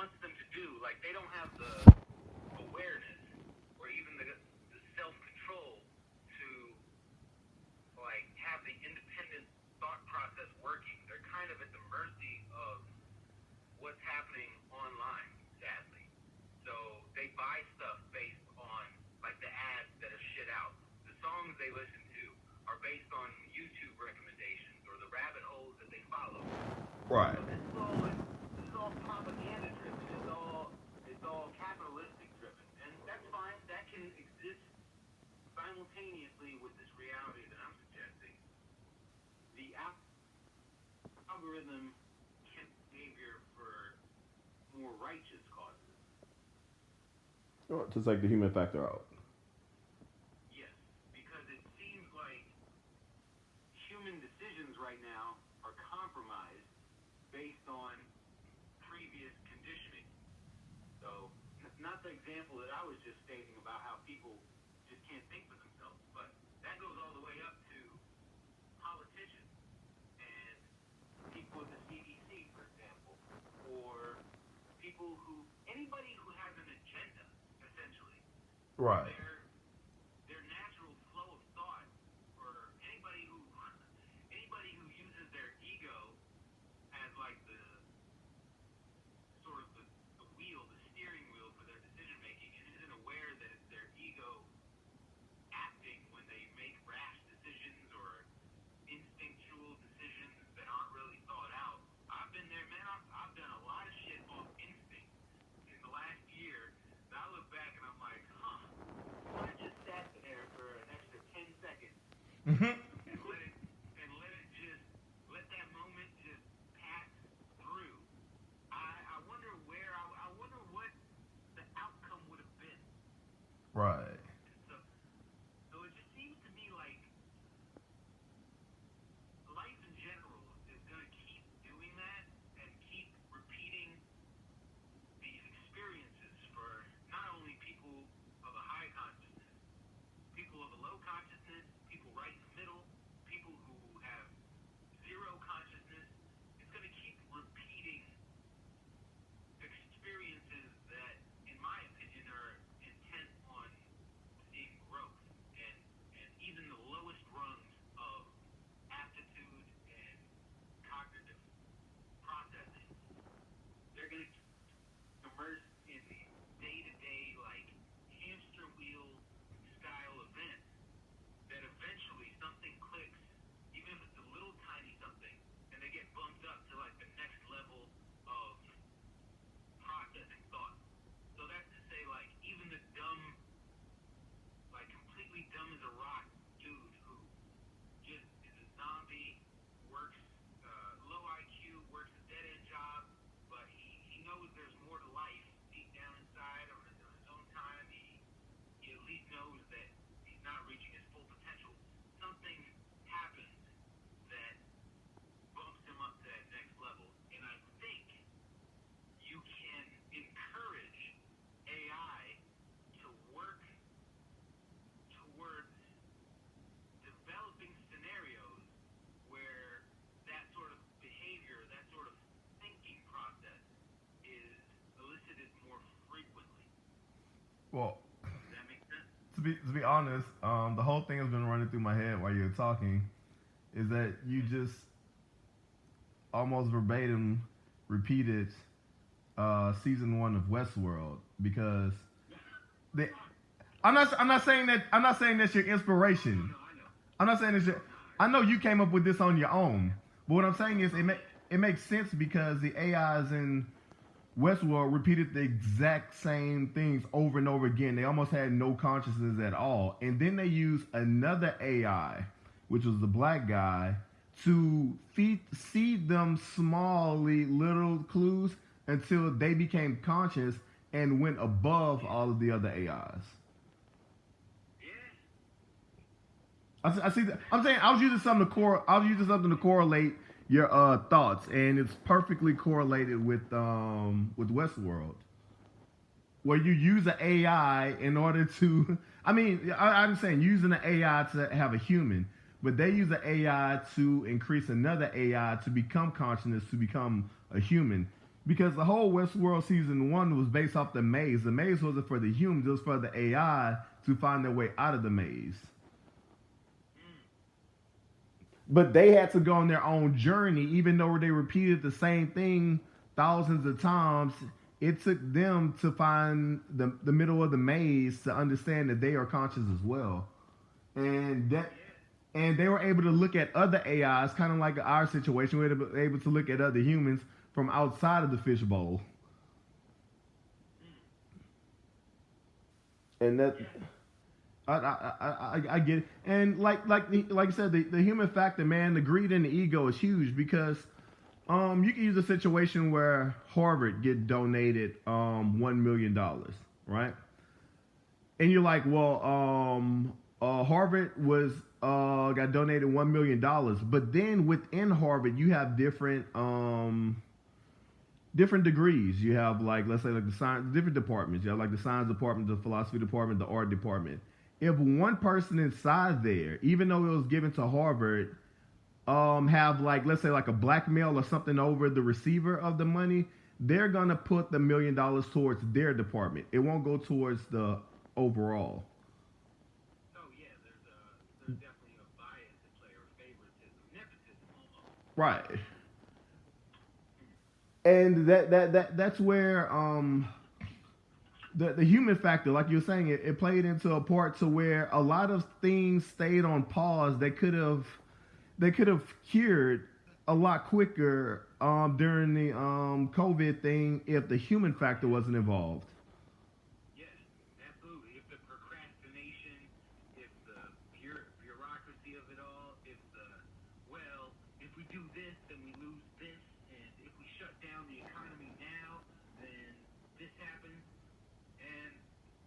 wants them to do. Like, they don't have the awareness or even the self-control to, like, have the independent thought process working. They're kind of at the mercy of what's happening online, sadly. So they buy stuff based on, like, the ads that are shit out. The songs they listen to are based on YouTube recommendations or the rabbit holes that they follow. Right. So this is all propaganda driven. It's all capitalistic driven, and that's fine. That can exist simultaneously with this reality that I'm suggesting. The algorithm can behavior for more righteous causes. To take the human factor out. Yes, because it seems like human decisions right now are compromised based on previous conditioning. So, not the example that I was just stating about how people just can't think for themselves, but that goes all the way up to politicians and people at the CDC, for example, or anybody who has an agenda, essentially. Right. Their natural flow of thought, or anybody who uses their ego as like the sort of the wheel, the steering wheel for their decision making, and isn't aware that it's their ego acting when they make rash decisions or instinctual decisions that aren't really thought out. I've been there, man. I've done a lot of shit off instinct in the last year. And I look back and I'm like, I just sat there for an extra 10 seconds Mm-hmm. let that moment just pass through. I wonder what the outcome would have been. Right. So it just seems to me like life in general is going to keep doing that and keep repeating these experiences for not only people of a high consciousness, people of a low consciousness, people right in the middle, people who have zero consciousness. It's going to keep repeating experiences that, in my opinion, are intent on seeing growth. And even the lowest rungs of aptitude and cognitive processing, they're going to immerse in these day-to-day, like, hamster wheel style events that eventually something clicks, even if it's a little tiny something, and they get bumped up to, like, the next level of processing thought. So that's to say, like, even the dumb, like, completely dumb as a rock dude who just is a zombie, works low IQ, works a dead-end job, but he knows there's more to life deep down inside on his own time. He at least knows that he's not reaching his full potential. Something happens that bumps him up to that next level. And I think you can encourage AI to work towards developing scenarios where that sort of behavior, that sort of thinking process is elicited more frequently. Well, Does that make sense? to be honest, the whole thing has been running through my head while you're talking. Is that you just almost verbatim repeated season 1 of Westworld, because they, I'm not saying that's your inspiration. I know. I'm not saying it's I know you came up with this on your own, but what I'm saying is it makes sense because the AIs in Westworld repeated the exact same things over and over again. They almost had no consciousness at all, and then they used another AI, which was the black guy, to feed them smallly little clues until they became conscious and went above all of the other AIs. I see that. I'm saying I was using something to correlate your thoughts, and it's perfectly correlated with Westworld, where you use an AI in order to. I mean, I'm saying using an AI to have a human, but they use an AI to increase another AI to become consciousness, to become a human. because the whole Westworld season 1 was based off the maze. The maze wasn't for the humans; it was for the AI to find their way out of the maze. But they had to go on their own journey, even though they repeated the same thing thousands of times. It took them to find the middle of the maze to understand that they are conscious as well, and that and they were able to look at other AIs, kind of like our situation. We were able to look at other humans from outside of the fishbowl, and that I get it. And like I said, the human factor, man, the greed and the ego is huge because you can use a situation where Harvard get donated $1 million, right? And you're like, well, Harvard was got donated $1 million, but then within Harvard you have different degrees. You have, like, let's say, like the science, different departments. You have like the science department, the philosophy department, the art department. If one person inside there, even though it was given to Harvard, have, like, let's say, like a blackmail or something over the receiver of the money, they're gonna put the $1 million towards their department. It won't go towards the overall. Oh yeah, there's definitely a bias at play or favoritism, nepotism almost. Right. And that's where the human factor, like you're saying, it played into a part to where a lot of things stayed on pause. They could have cured a lot quicker during the COVID thing if the human factor wasn't involved. Yes, absolutely. If the procrastination, if the bureaucracy of it all, if we do this, then we lose this, and if we shut down the economy now, then this happens. And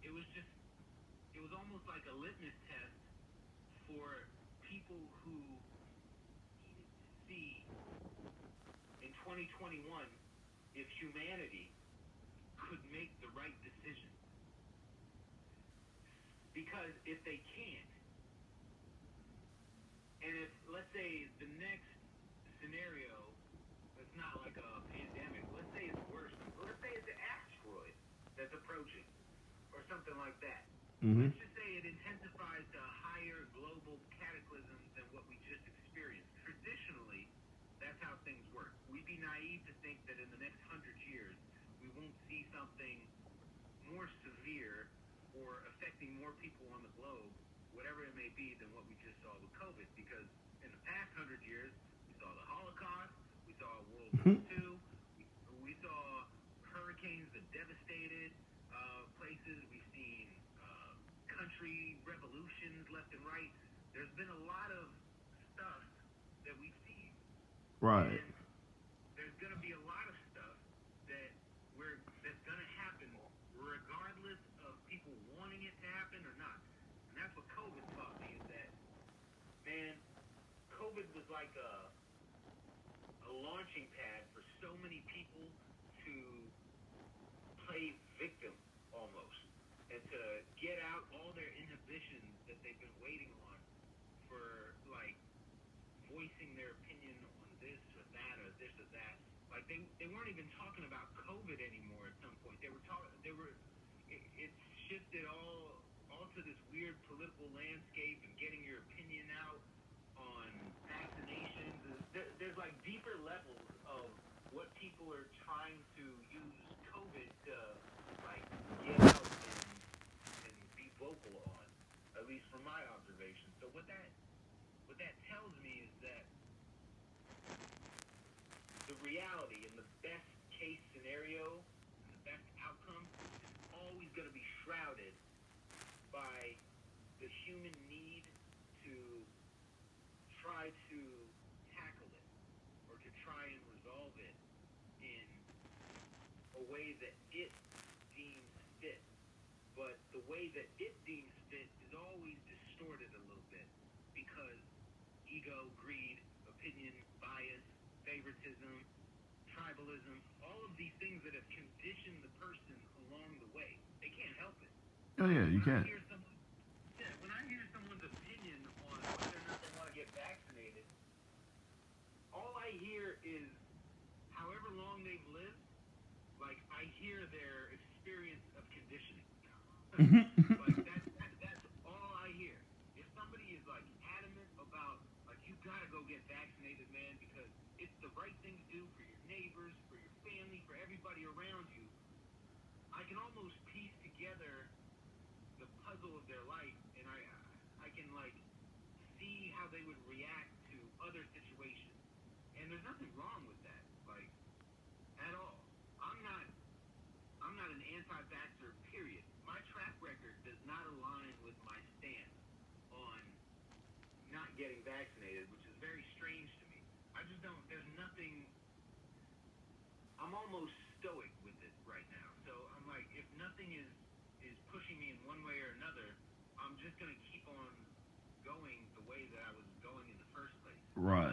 it was almost like a litmus test for people who needed to see in 2021 if humanity could make the right decision. Because if they can't, and if, let's say, the next scenario, it's not like a pandemic, let's say it's worse, let's say it's an asteroid that's approaching, or something like that. Mm-hmm. Let's just say it intensifies to a higher global cataclysm than what we just experienced. Traditionally, that's how things work. We'd be naive to think that in the next 100 years, we won't see something more severe or affecting more people on the globe, whatever it may be, than what we just saw with COVID. Because in the past 100 years, we saw the Holocaust, we saw World War II, we saw hurricanes that devastated places. We've seen country revolutions left and right. There's been a lot of stuff that we've seen. Right. And there's going to be a lot of stuff that's going to happen regardless of people wanting it to happen or not. And that's what COVID taught me, is that, man, COVID was like a launching pad for so many people to play victim almost, and to get out all their inhibitions that they've been waiting on for, like, voicing their opinion on this or that or this or that. Like, they weren't even talking about COVID anymore at some point. It shifted all to this weird political landscape and getting your opinion out on vaccinations. There's like deeper levels of what people are trying to use COVID to, like, get out and be vocal on, at least from my observation. So what that tells me is that the reality and the best case scenario and the best outcome is always going to be shrouded by the human need to try to tackle it, or to try and resolve it in a way that it deems fit. But the way that it deems fit is always distorted a little bit, because ego, greed, opinion, bias, favoritism, tribalism, all of these things that have conditioned the person along the way. They can't help it. Oh yeah, you can't. When I hear someone's opinion on whether or not they want to get vaccinated, all I hear is however long they've lived I hear their experience of conditioning. Like that's all I hear. If somebody is like adamant about like you gotta go get vaccinated, man, because it's the right thing to do for your neighbors, for your family, for everybody around you, I can almost piece together the puzzle of their life, and I can like see how they would react to other situations. And there's nothing wrong with that, like at all. I'm not I'm not an anti-vaxxer, period. My track record does not align with my stance on not getting vaccinated, which is very strange to me. I just don't, there's nothing, I'm almost stoic with it right now. So I'm like, if nothing is pushing me in one way or another, I'm just going to keep on going the way that I was going in the first place. Right.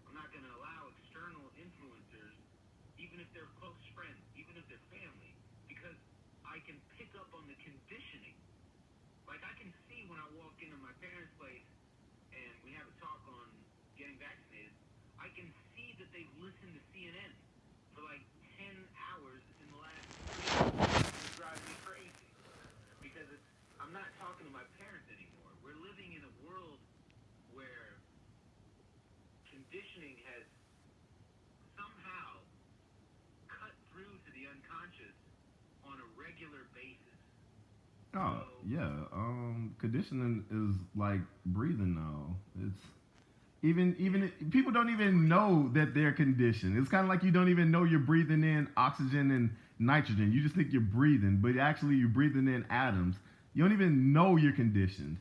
I'm not going to allow external influencers, even if they're close friends, even if they're family, because I can pick up on the conditioning. Like I can see when I walk into my parents' place and we have a talk on getting vaccinated, I can see that they've listened to CNN for like 10 hours in the last week. It drives me crazy because I'm not talking to my parents anymore. We're living in a world where conditioning has somehow cut through to the unconscious on a regular basis. Oh, yeah. Conditioning is like breathing now. It's even people don't even know that they're conditioned. It's kind of like you don't even know you're breathing in oxygen and nitrogen. You just think you're breathing, but actually you're breathing in atoms. You don't even know you're conditioned.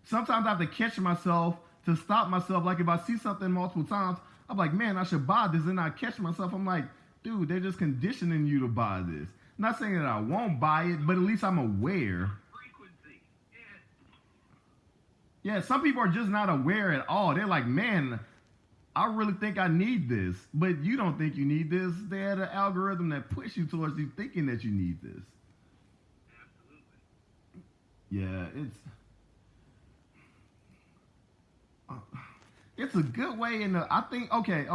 Sometimes I have to catch myself to stop myself. Like if I see something multiple times, I'm like, man, I should buy this, and I catch myself. I'm like, dude, they're just conditioning you to buy this. Not saying that I won't buy it, but at least I'm aware. Frequency. Yeah, some people are just not aware at all. They're like, man, I really think I need this, but you don't think you need this. They had an algorithm that push you towards you thinking that you need this. Absolutely. Yeah, it's a good way in the. I think okay.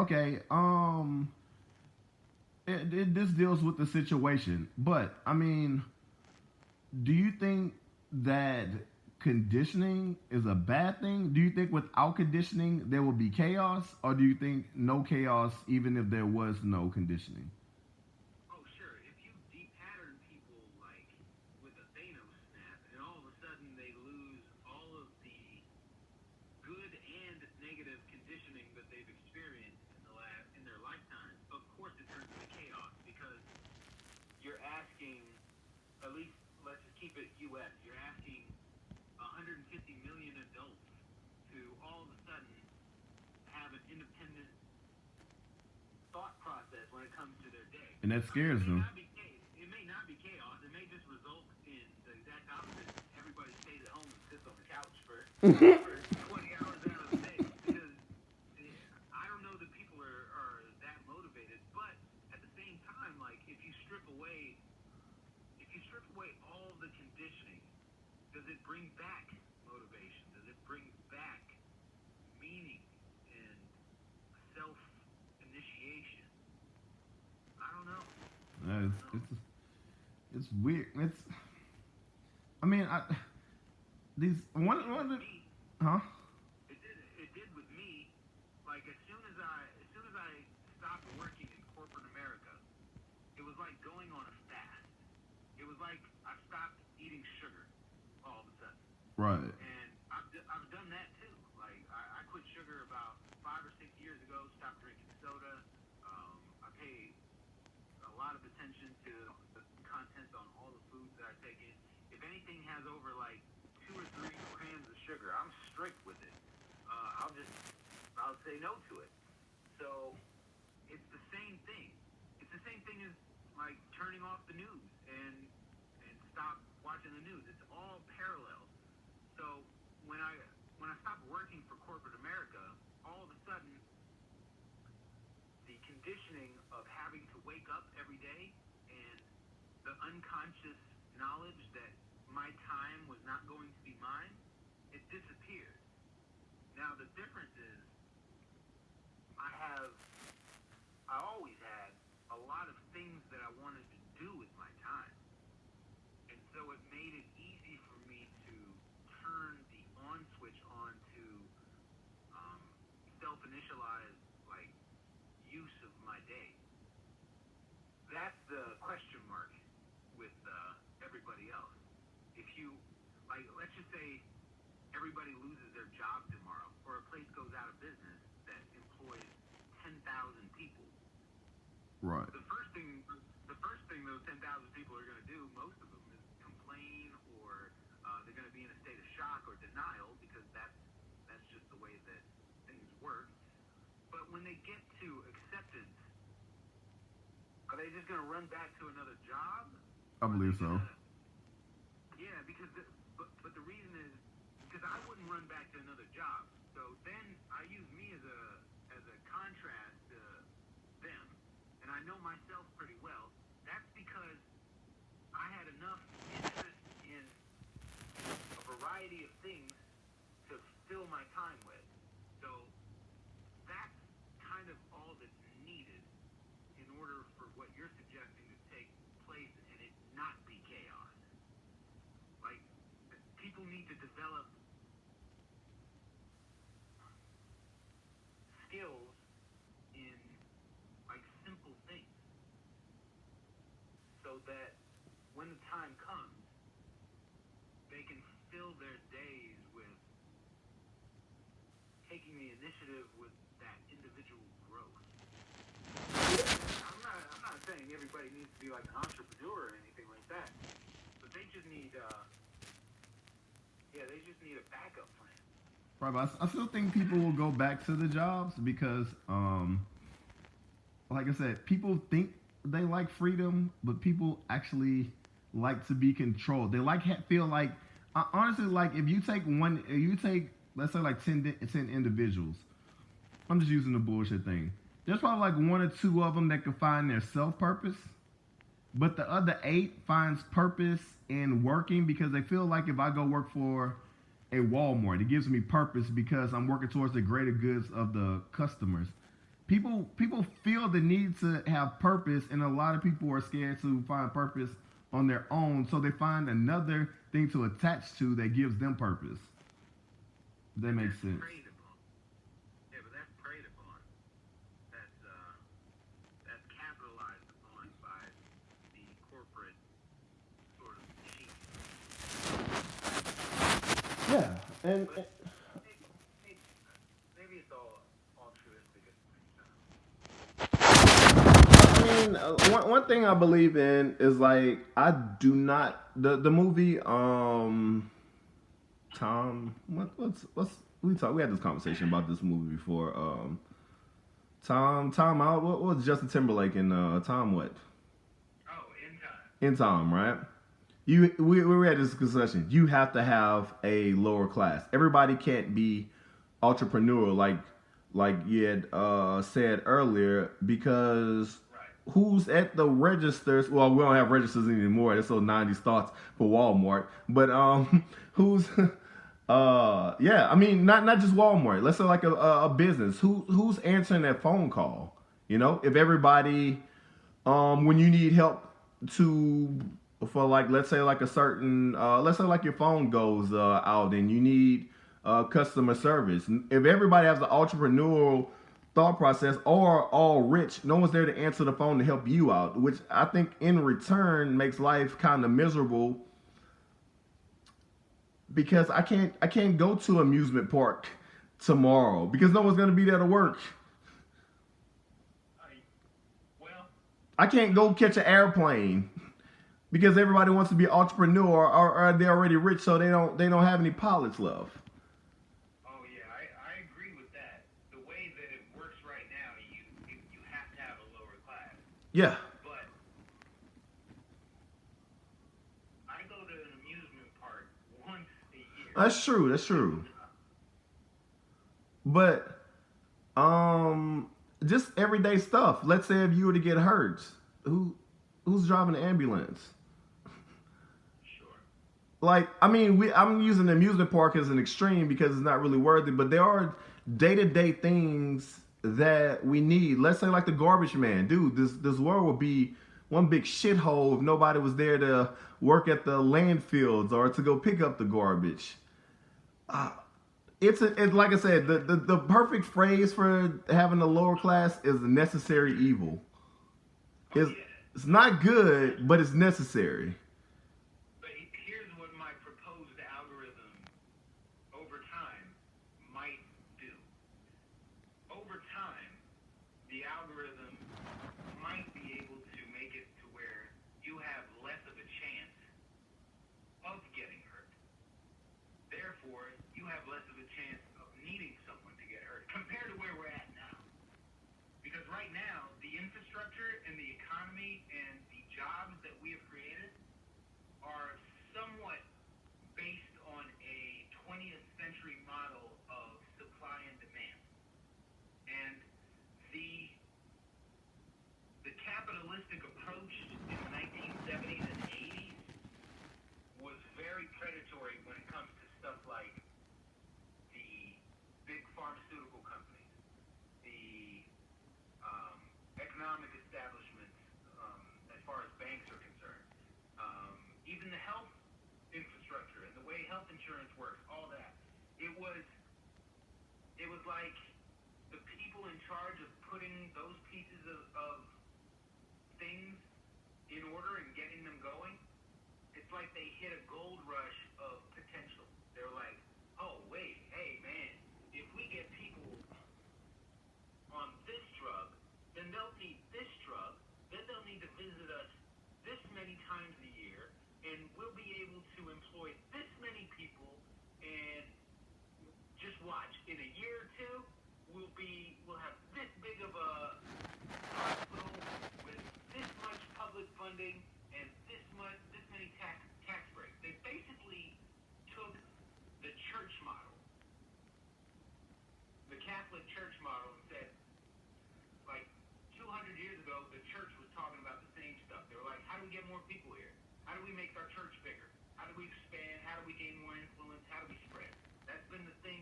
This deals with the situation, but I mean, do you think that conditioning is a bad thing? Do you think without conditioning there will be chaos, or do you think no chaos even if there was no conditioning? Oh, sure. If you depattern people like with a Thanos snap, and all of a sudden they lose all of the good and negative conditioning that they've experienced in their lifetime, of course it turns into chaos because you're asking, at least let's just keep it U.S. You're asking 150 million adults to all of a sudden have an independent thought process when it comes to their day. And that scares them. It may not be chaos. It may just result in the exact opposite. Everybody stays at home and sits on the couch for 20 hours out of the day because I don't know that people are that motivated. But at the same time, like if you strip away all the conditioning, does it bring back motivation? Does it bring back meaning and self-initiation? I don't know. It's weird. I mean, these one of the, huh? It did with me. Like as soon as I stopped working in corporate America, it was like going on a fast. It was like I stopped eating sugar all of a sudden. Right. And I've done that too. Like I quit sugar about 5 or 6 years ago. Stopped drinking soda. I pay a lot of attention to the content on all the foods that I take in. If anything has over like 2 or 3 grams of sugar, I'm strict with it. I'll say no to it. So it's the same thing. It's the same thing as like turning off the news and stop watching the news. It's all parallel. So when I stopped working for corporate America, all of a sudden the conditioning of having to wake up every day and the unconscious knowledge that my time was not going to be mine, it disappeared. Now the difference is I always had a a lot of things that I wanted to do with my time. And so it made it easy for me to turn the on switch on to self-initialized like use of my day. That's the question mark with everybody else. If you like, let's just say everybody loses their job tomorrow, or a place goes out of business that employs 10,000 people. Right. The first thing those 10,000 people are going to do, most of them, is complain, or they're going to be in a state of shock or denial, because that's just the way that things work. But when they get to acceptance, are they just going to run back to another job? I believe so. Yeah, because but the reason is because I wouldn't run back to another job. So then I use me as a contrast to them, and I know myself pretty well. That's because I had enough interest in a variety of things to fill my time with. So that's kind of all that's needed in order for what you're suggesting to take place and it not be chaos. Like, people need to develop skills in like simple things so that when the time comes, they can fill their days with taking the initiative with that individual growth. I'm not saying everybody needs to be like an entrepreneur or anything like that, but they just need they just need a backup plan. Right, but I still think people will go back to the jobs because, like I said, people think they like freedom, but people actually like to be controlled. They feel like, honestly, like if you take let's say like 10 individuals. I'm just using the bullshit thing. There's probably like one or two of them that can find their self-purpose, but the other 8 finds purpose in working because they feel like if I go work for a Walmart, it gives me purpose because I'm working towards the greater goods of the customers. People feel the need to have purpose, and a lot of people are scared to find purpose on their own, so they find another thing to attach to that gives them purpose. That makes sense. Yeah, but that's preyed upon. That's capitalized upon by the corporate sort of machine. Yeah, and Maybe it's all altruistic at the same time. I mean, one thing I believe in is like I do not the movie Tom what's we had this conversation about this movie before Tom out what was Justin Timberlake and Tom what? Oh, In Time, right? We had this discussion. You have to have a lower class. Everybody can't be entrepreneurial like you had said earlier because who's at the registers? Well, we don't have registers anymore. That's so 90s thoughts for Walmart. But who's yeah, I mean not just Walmart. Let's say like a business. Who's answering that phone call? You know, if everybody when you need help for like let's say like a certain let's say like your phone goes out and you need customer service. If everybody has an entrepreneurial thought process or all rich, no one's there to answer the phone to help you out, which I think in return makes life kind of miserable because I can't go to amusement park tomorrow because no one's gonna be there to work. I can't go catch an airplane because everybody wants to be an entrepreneur or they're already rich, so they don't have any pilots left. Oh yeah, I agree with that. The way that it works right now, you have to have a lower class. Yeah. But I go to an amusement park once a year. That's true. But just everyday stuff. Let's say if you were to get hurt, who's driving the ambulance? Sure. Like, I mean, I'm using the amusement park as an extreme because it's not really worthy, but there are day-to-day things that we need. Let's say like the garbage man, dude. This world would be one big shithole if nobody was there to work at the landfills or to go pick up the garbage. Uh, it's like I said, the perfect phrase for having a lower class is a necessary evil. Oh It's yeah. it's not good, but it's necessary. But here's what my proposed algorithm over time might do. Over time, the algorithm might be able to make it to where you have less of a chance of getting hurt. Therefore, you have less of a chance of needing someone to get hurt compared to where we're at now. Because right now, the infrastructure and the economy and the jobs that we have created are somewhat based on a 20th century model of supply and demand. And the the capitalistic approach in the 1970s and 80s was very predatory when it comes to stuff like the big pharmaceutical companies, the economic establishments, as far as banks are concerned, even the health infrastructure and the way health insurance works, all that. It was it was like the people in charge of putting those pieces of things in order and getting them going. It's like they hit a gold rush of potential. They're like, oh wait, hey man, if we get people on this drug, then they'll need this drug, then they'll need to visit us this many times a year, and we'll be able to employ this many people, and just watch, in a year or two, we'll have this big of a hospital with this much public funding and this many tax breaks. They basically took the church model, the Catholic church model, and said, like 200 years ago, the church was talking about the same stuff. They were like, how do we get more people here? How do we make our church bigger? How do we expand? How do we gain more influence? How do we spread? That's been the thing.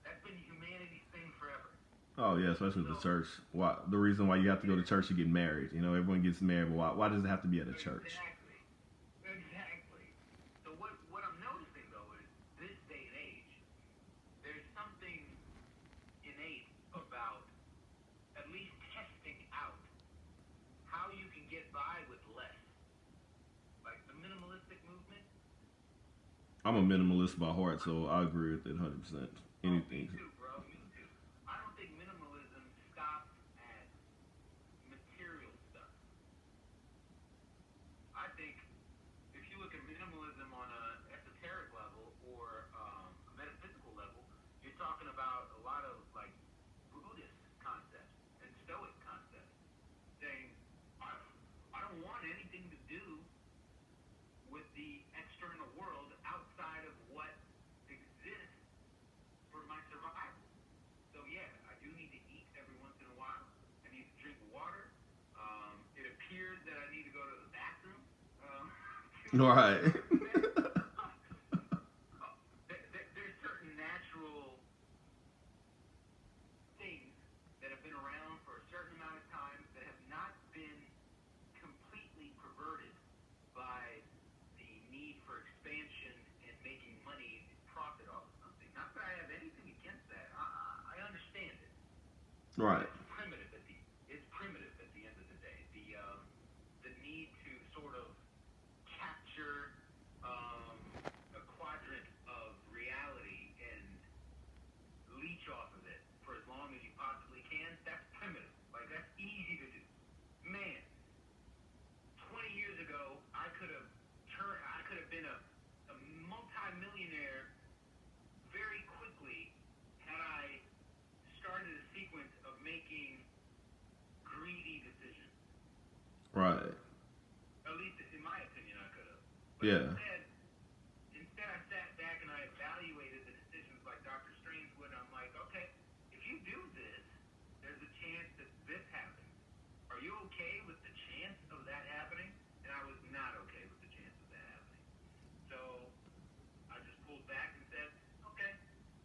That's been humanity's thing forever. Oh yeah, especially with the church. Why the reason why you have to go to church to get married? You know, everyone gets married, but why does it have to be at a church? Exactly. Exactly. So what I'm noticing though is this day and age, there's something innate about at least testing out how you can get by with less. Like the minimalistic movement. I'm a minimalist by heart, so I agree with it 100%. Oh, me Anything. too, bro. Me too. I don't think minimalism stops at material stuff. I think if you look at minimalism on a esoteric level or a metaphysical level, you're talking about a lot of like Buddhist concepts and Stoic concepts, saying I don't want anything to do with the external world outside of what exists for my survival. So yeah, I do need to eat every once in a while. I need to drink water. It appears that I need to go to the bathroom All right. to go to bed. There's certain natural things that have been around for a certain amount of time that have not been completely perverted by the need for expansion and making money and profit off of something. Not that I have anything against that. I understand it. Right. It's primitive at the end of the day. The need to sort of capture a quadrant of reality and leech off of it for as long as you possibly can. That's primitive. Like that's easy to do. Man, 20 years ago, I could have been a multi-millionaire very quickly had I started a sequence of making greedy decisions. Right. At least in my opinion, I could have. But Yeah. instead I sat back and I evaluated the decisions like Dr. Strange would. I'm like, okay, if you do this, there's a chance that this happens. Are you okay with the chance of that happening? And I was not okay with the chance of that happening. So I just pulled back and said, okay,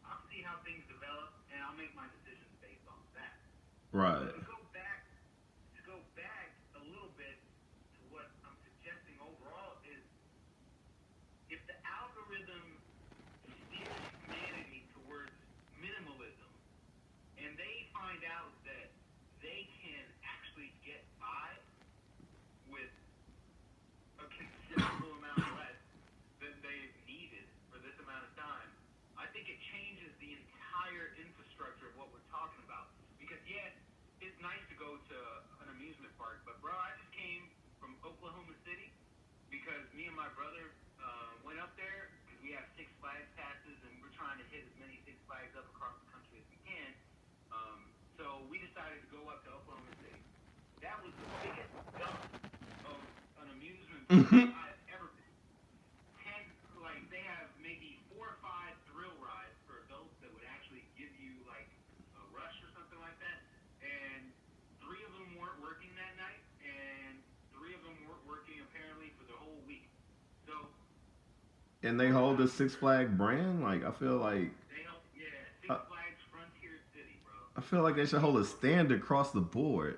I'll see how things develop and I'll make my decisions based on that. Right. To go back a little bit to what I'm suggesting overall is if the algorithm steers humanity towards minimalism and they find out that they can actually get by with a considerable amount less than they've needed for this amount of time, I think it changes the entire infrastructure of what we're talking about. Because yeah, it's nice to go to an amusement park, but bro, I just came from Oklahoma City because me and my brother went up there because we have Six Flags passes and we're trying to hit as many Six Flags up across the country as we can. So we decided to go up to Oklahoma City. That was the biggest dump of an amusement park I've ever been. Like they have maybe 4 or 5 thrill rides for adults that would actually give you like a rush or something like that. And 3 of them weren't working that night, and 3 of them weren't working apparently for the whole week. So And they hold the Six Flag brand. Like I feel like they help, yeah, Six Flags Frontier City, bro. I feel like they should hold a standard across the board.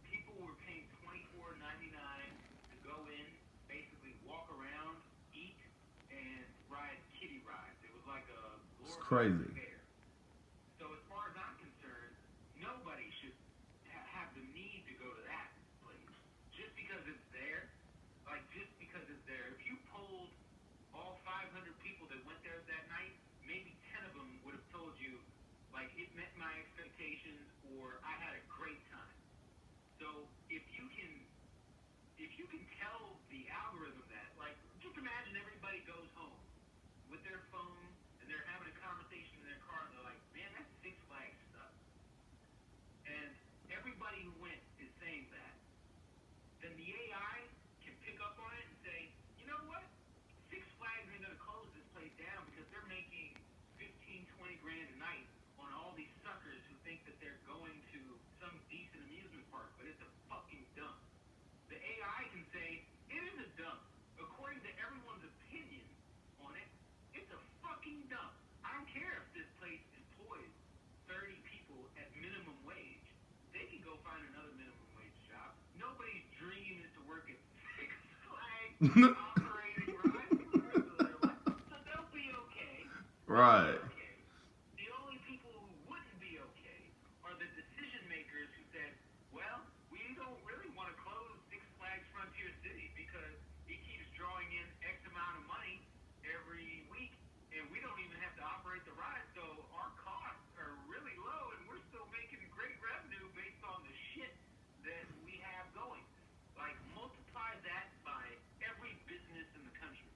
People were paying $24.99 to go in, basically walk around, eat, and ride kiddie rides. It was like a It's glorified crazy. fair. So as far as I'm concerned, nobody should have the need to go to that place just because it's there. Like just because it's there. If you polled all 500 people that went there that night, maybe 10 of them would have told you, like, it met my expectations or I had a great time. So if you can tell the algorithm that, like, just imagine everybody goes home with their phone and they're having a conversation in their car and they're like, man, that's Six Flags stuff. And everybody who went is saying that. Then the AI can pick up on it and say, you know what? Six Flags are going to close this place down because they're making 15, 20 grand a night on all these suckers who think that they're going to some decent amusement park, but it's a fucking dump. The AI can say, it is a dump. According to everyone's opinion on it, it's a fucking dump. I don't care if this place employs 30 people at minimum wage. They can go find another minimum wage job. Nobody's dream is to work at Six Flags operating rides for the rest of their life. So they'll be okay. Right. Okay. The only people who wouldn't be okay are the decision makers who said, well, we don't really want to close Six Flags Frontier City because it keeps drawing in X amount of money every week, and we don't even have to operate the ride, so our costs are really low, and we're still making great revenue based on the shit that we have going. Like, multiply that by every business in the country,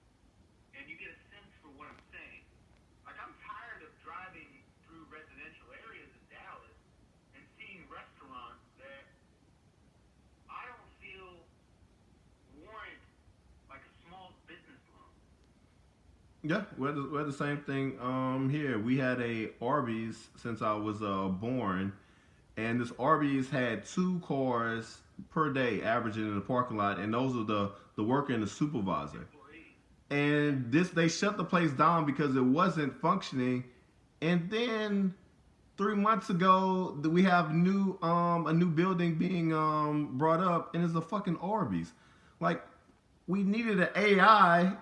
and you get a sense for what I'm saying. Like, I'm tired of driving through residential areas in Dallas and seeing restaurants that I don't feel warrant like a small business loan. Yeah, we had the same thing here. We had a Arby's since I was born, and this Arby's had 2 cars per day averaging in the parking lot, and those are the worker and the supervisor. And this they shut the place down because it wasn't functioning. And then 3 months ago, we have a new building being brought up, and it's a fucking Arby's. Like we needed an AI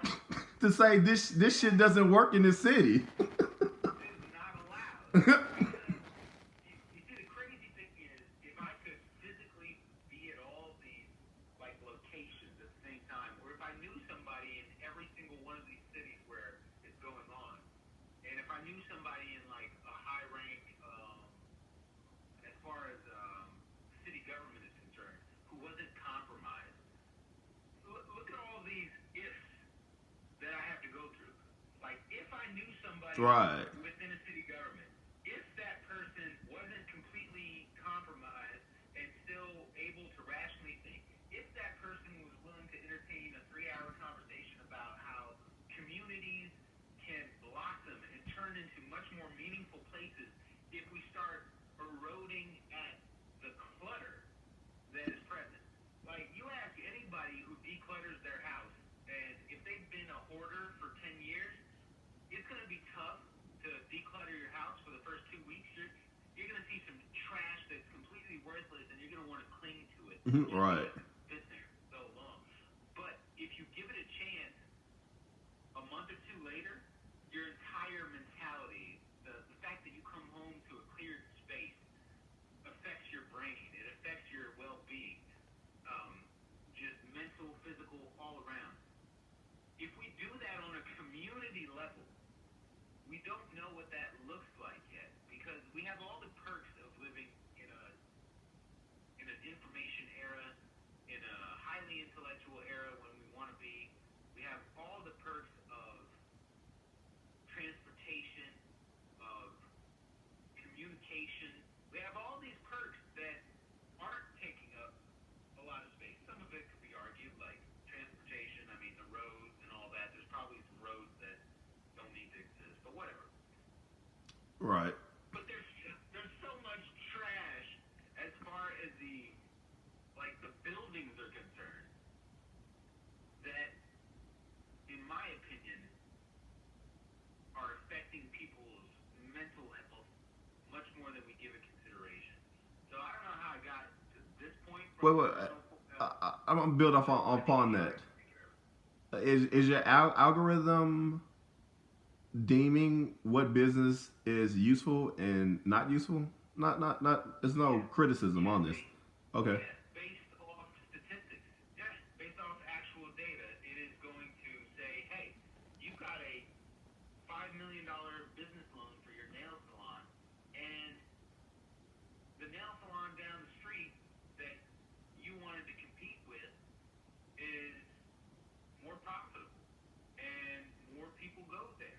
to say this shit doesn't work in this city. It's not allowed. You see, the crazy thing is, if I could physically be at all these like locations at the same time, or if I knew somebody in every single one of these cities where it's going on, and if I knew somebody in like a high rank, as far as city government is concerned, who wasn't compromised, look at all these ifs that I have to go through. Like, if I knew somebody Right. within a city government, if that person wasn't completely compromised and still able to rationally think, if that person was willing to entertain a 3-hour conversation about how communities can blossom and turn into much more meaningful places if we start eroding at the clutter that is present. Like, you ask anybody who declutters their house, and if they've been a hoarder for 10 years, it's going to be tough to declutter your house for the first 2 weeks. You're going to see some trash that worthless, and you're going to want to cling to it. Right. It's been there so long. But if you give it a chance, a month or two later, your entire mentality, the fact that you come home to a cleared space, affects your brain. It affects your well-being, just mental, physical, all around. If we do that on a community level, we don't know what that looks like yet, because we have all the perks of living in an information era, in a highly intellectual era when we want to be. We have all the perks of transportation, of communication. We have all these perks that aren't taking up a lot of space. Some of it could be argued, like transportation. I mean, the roads and all that. There's probably some roads that don't need to exist, but whatever. Right. But there's so much trash as far as the buildings are concerned that, in my opinion, are affecting people's mental health much more than we give it consideration. So I don't know how I got to this point. I'm gonna build upon that. Is your algorithm deeming what business is useful and not useful? Not. There's no criticism on this. Okay. Yeah, based off statistics. Yeah, based off actual data, it is going to say, hey, you've got a $5 million business loan for your nail salon, and the nail salon down the street that you wanted to compete with is more profitable, and more people go there.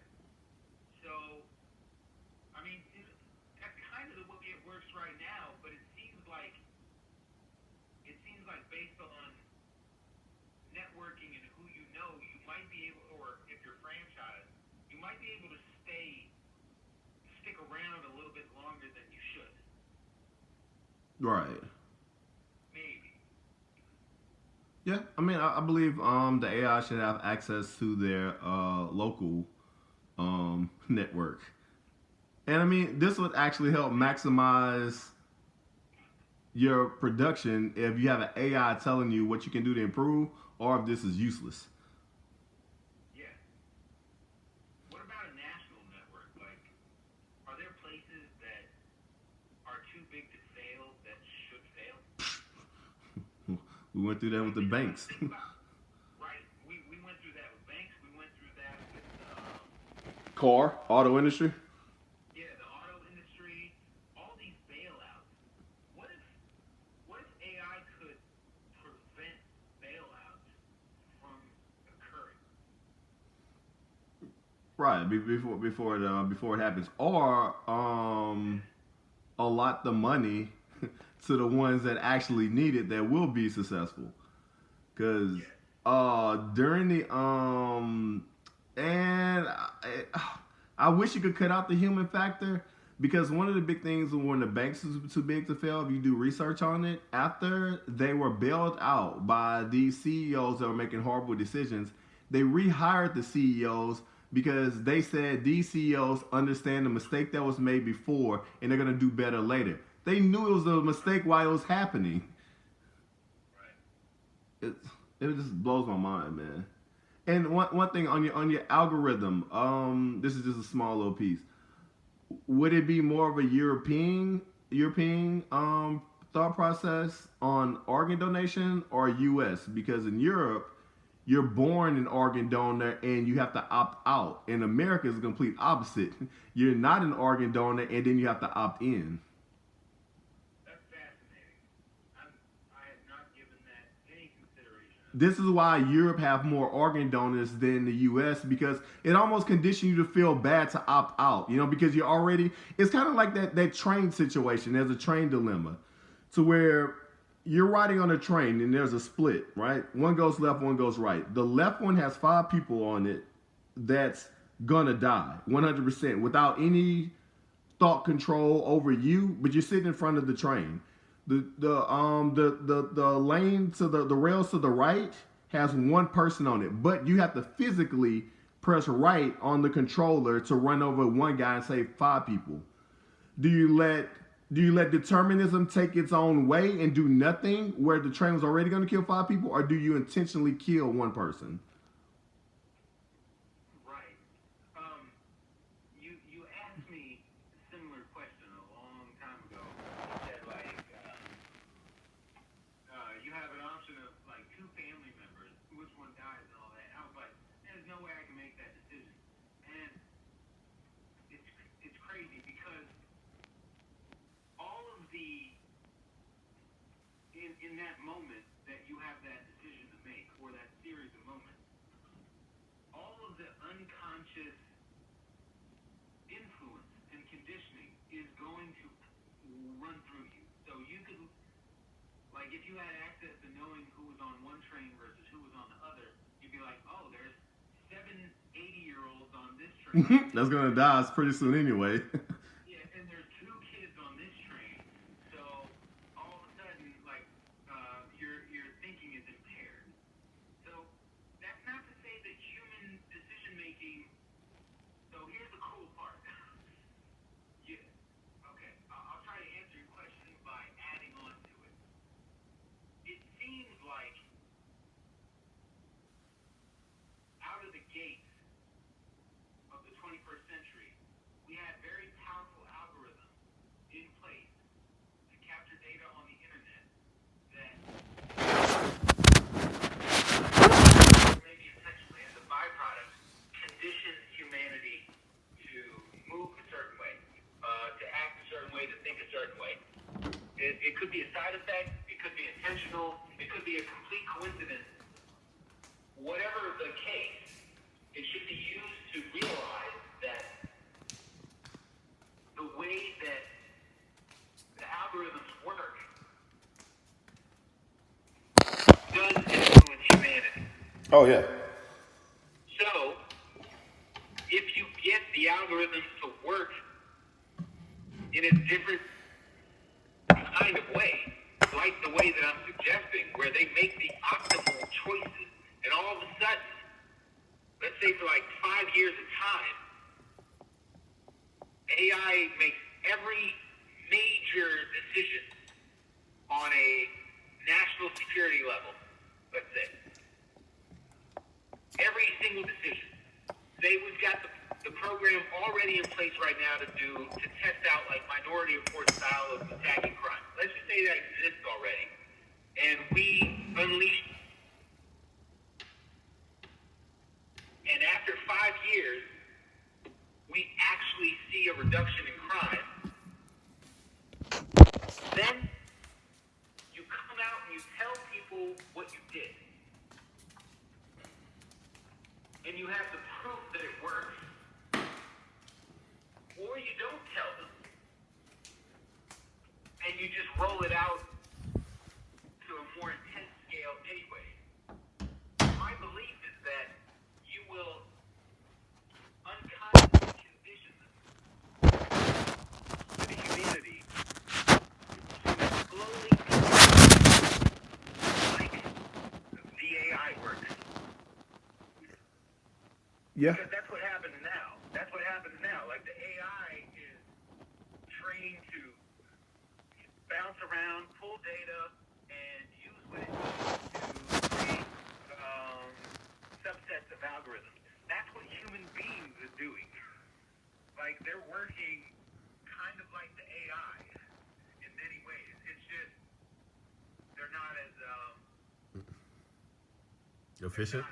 So, I mean, that's kind of the way it works right now, but it seems like based on networking and who you know, you might be able, or if you're franchised, you might be able to stick around a little bit longer than you should. Right. Maybe. Yeah, I mean, I believe the AI should have access to their local network, and I mean, this would actually help maximize your production if you have an AI telling you what you can do to improve, or if this is useless. Yeah. What about a national network? Like, are there places that are too big to fail that should fail? We went through that with the banks. Right. We went through that with banks. We went through that with Auto industry. yeah, the auto industry. All these bailouts. What if AI could prevent bailouts from occurring? Right, before it happens, or allot the money to the ones that actually need it that will be successful. Because during the and I wish you could cut out the human factor, because one of the big things when the banks was too big to fail, if you do research on it, after they were bailed out by these CEOs that were making horrible decisions, they rehired the CEOs because they said these CEOs understand the mistake that was made before and they're going to do better later. They knew it was a mistake while it was happening. Right. It just blows my mind, man. And one thing on your algorithm, this is just a small little piece. Would it be more of a European thought process on organ donation, or U.S.? Because in Europe, you're born an organ donor and you have to opt out. In America, it's the complete opposite. You're not an organ donor and then you have to opt in. That's fascinating. I had not given that any consideration. This is why Europe have more organ donors than the U.S., because it almost conditions you to feel bad to opt out, because you're already, it's kind of like that train situation. There's a train dilemma to where you're riding on a train and there's a split, right? One goes left, one goes right. The left one has 5 people on it that's gonna die 100% without any thought control over you, but you're sitting in front of the train. The lane to the rails to the right has 1 person on it, but you have to physically press right on the controller to run over one guy and save 5 people. Do do you let determinism take its own way and do nothing where the train was already going to kill 5 people, or do you intentionally kill one person? Right. You asked me a similar question a long time ago. You said like you have an option of like 2 family members, which one dies and all that. I was like, there's no way I can make that decision. And it's crazy because all of the in that moment that you have that decision to make, or that series of moments, all of the unconscious influence and conditioning is going to run through you. So you could, like, if you had access to knowing who was on one train versus who was on the other, you'd be like, oh, there's 7 80-year-olds on this train. That's gonna die pretty soon anyway. Yeah, and there's 2 kids on this train. So all of a sudden, like, your thinking is impaired. So that's not to say that human decision making. So here's the cool part. Yeah. Okay. I'll try to answer your question by adding on to it. It seems like out of the gates of the 21st century, we had very powerful algorithms in place to capture data on the internet that maybe intentionally as a byproduct condition humanity to move a certain way, to act a certain way, to think a certain way. It could be a side effect, it could be intentional, it could be a complete coincidence. Whatever the case, it should be used to realize that the way that the algorithms work does influence humanity. Oh yeah. So, if you get the algorithms to work in a different kind of way, like the way that I'm suggesting, where they make the optimal choices, and all of a sudden, let's say for like 5 years at a time, AI makes every major decision on a national security level, let's say. Every single decision. Say we've got the program already in place right now to test out like minority report style of attacking crime. Let's just say that exists already. And we unleash. And after 5 years, we actually see a reduction in crime. Then you come out and you tell people what you did. And you have the proof that it works. Or you don't tell them. And you just roll it out to a more intense scale anyway. My belief is that you will unconsciously condition the humanity to slowly like the AI works. Yeah. Because that's what happens now. That's what happens now. Like the AI is trained to bounce around, pull data, and use what it needs to create subsets of algorithms. That's what human beings are doing. Like they're working kind of like the AI in many ways. It's just they're not as Efficient.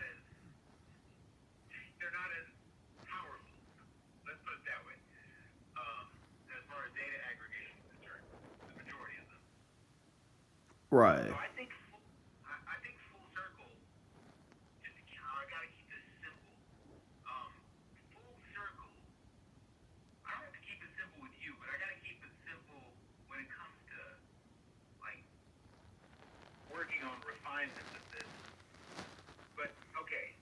They're not as powerful. Let's put it that way. As far as data aggregation is concerned, the majority of them. Right. So I think full circle. Just I gotta keep this simple. Full circle. I don't have to keep it simple with you, but I gotta keep it simple when it comes to like working on refinements of this. But okay,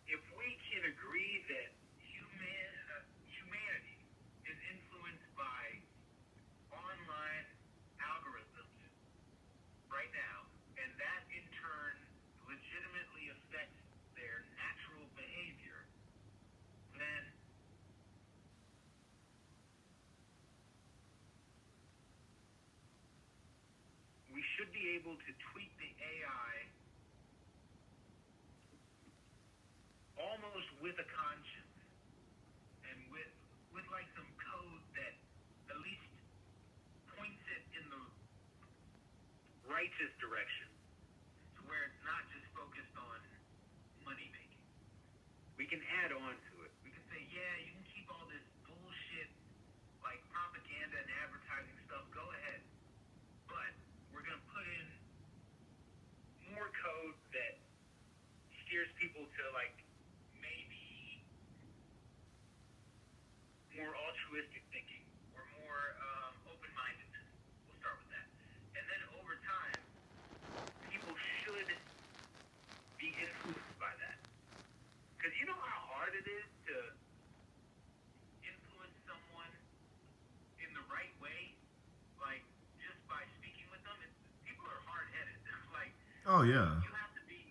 if we can agree that humanity is influenced by online algorithms right now, and that in turn legitimately affects their natural behavior, then should be able to tweak the AI almost with a conscience and with like some code that at least points it in the righteous direction, to where it's not just focused on money making. We can add on to it. We can say, yeah, you can keep all this bullshit like propaganda and advertising stuff. Go ahead, but we're gonna put in more code that steers people to like maybe more altruistic thinking or more open-mindedness. We'll start with that, and then over time, people should be influenced by that. Because you know how hard it is to influence someone in the right way, like just by speaking with them. People are hard-headed. Like, Oh yeah. you have to be,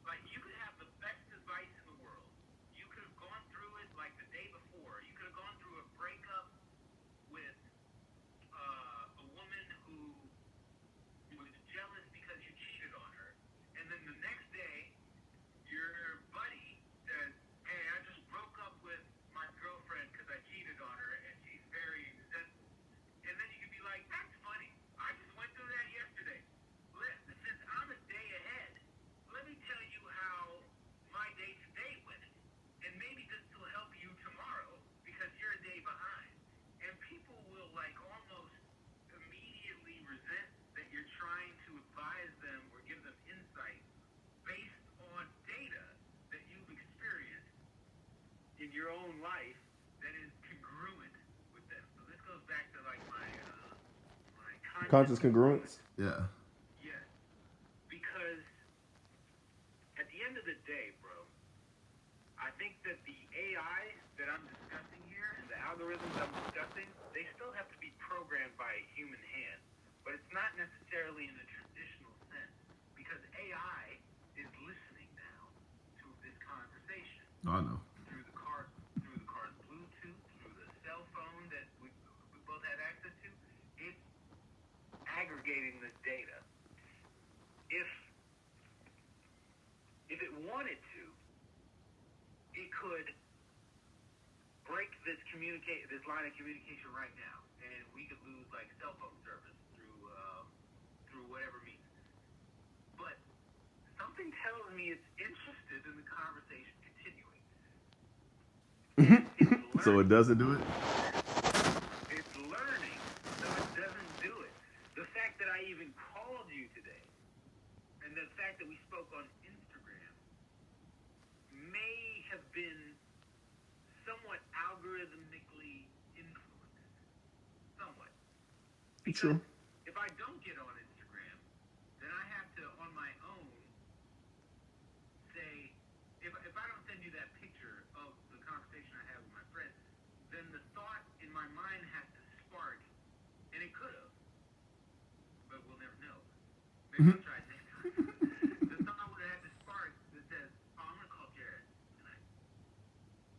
like, you could have the best advice in the world. You could have gone through it like the day before. You could have gone through a breakup with a woman who was jealous because you cheated on her, and then the next day, your buddy says, hey, I just broke up with my girlfriend because I cheated on her, and she's very resentful. And then you could be like, that's funny. I just went through that yesterday. Since I'm a day ahead, let me tell you how my day today went. And maybe this will help you tomorrow because you're a day behind. And people will like almost immediately resent that you're trying to advise them or give them insight based on data that you've experienced in your own life that is congruent with them. So this goes back to like my Conscious congruence. Yeah. Yes, because at the end of the day, bro, I think that the AI that I'm discussing here and the algorithms I'm discussing, they still have to be programmed by a human hand, but it's not necessarily in the traditional sense, because AI is listening now to this conversation I know. through the car's Bluetooth, through the cell phone that we both had access to. It's aggregating this data. If it wanted to, it could break this line of communication right now, and we could lose like cell phone service through whatever means. But something tells me it's interested in the conversation continuing. It's So it doesn't do it? It's learning, so it doesn't do it. The fact that I even called you today, and the fact that we spoke on Instagram, may have been somewhat algorithmically influenced. Somewhat. True. If I don't get on Instagram, then I have to, on my own, say, if I don't send you that picture of the conversation I had with my friend, then the thought in my mind has to spark, and it could have, but we'll never know. Maybe I'll try it next time. The thought would have had to spark that says, oh, I'm going to call Jared tonight,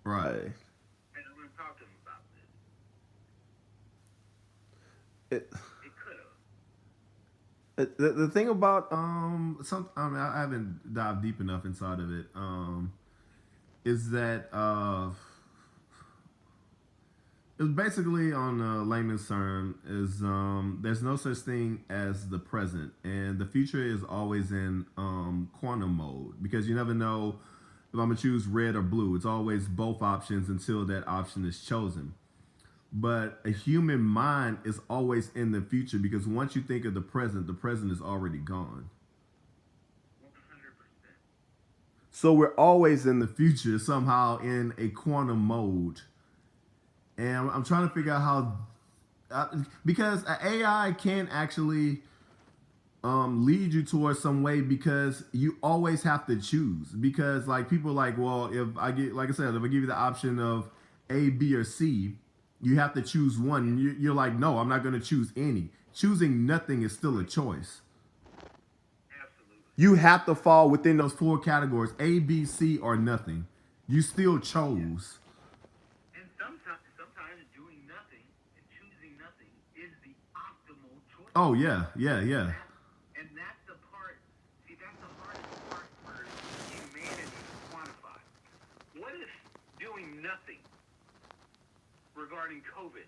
Right. and I'm going to talk to him about this. It, It could have. the thing about I haven't dived deep enough inside of it. Is that it's basically on a layman's term is there's no such thing as the present, and the future is always in quantum mode, because you never know if I'm gonna choose red or blue. It's always both options until that option is chosen. But a human mind is always in the future, because once you think of the present is already gone. 100%. So we're always in the future, somehow in a quantum mode. And I'm trying to figure out how, because an AI can actually lead you towards some way, because you always have to choose. Because like people are like, well, if I get, like I said, if I give you the option of A, B, or C, you have to choose one. You're like, no, I'm not going to choose any. Choosing nothing is still a choice. Absolutely. You have to fall within those four categories: A, B, C, or nothing. You still chose. And sometimes doing nothing and choosing nothing is the optimal choice. Oh yeah, yeah, yeah. nothing regarding COVID.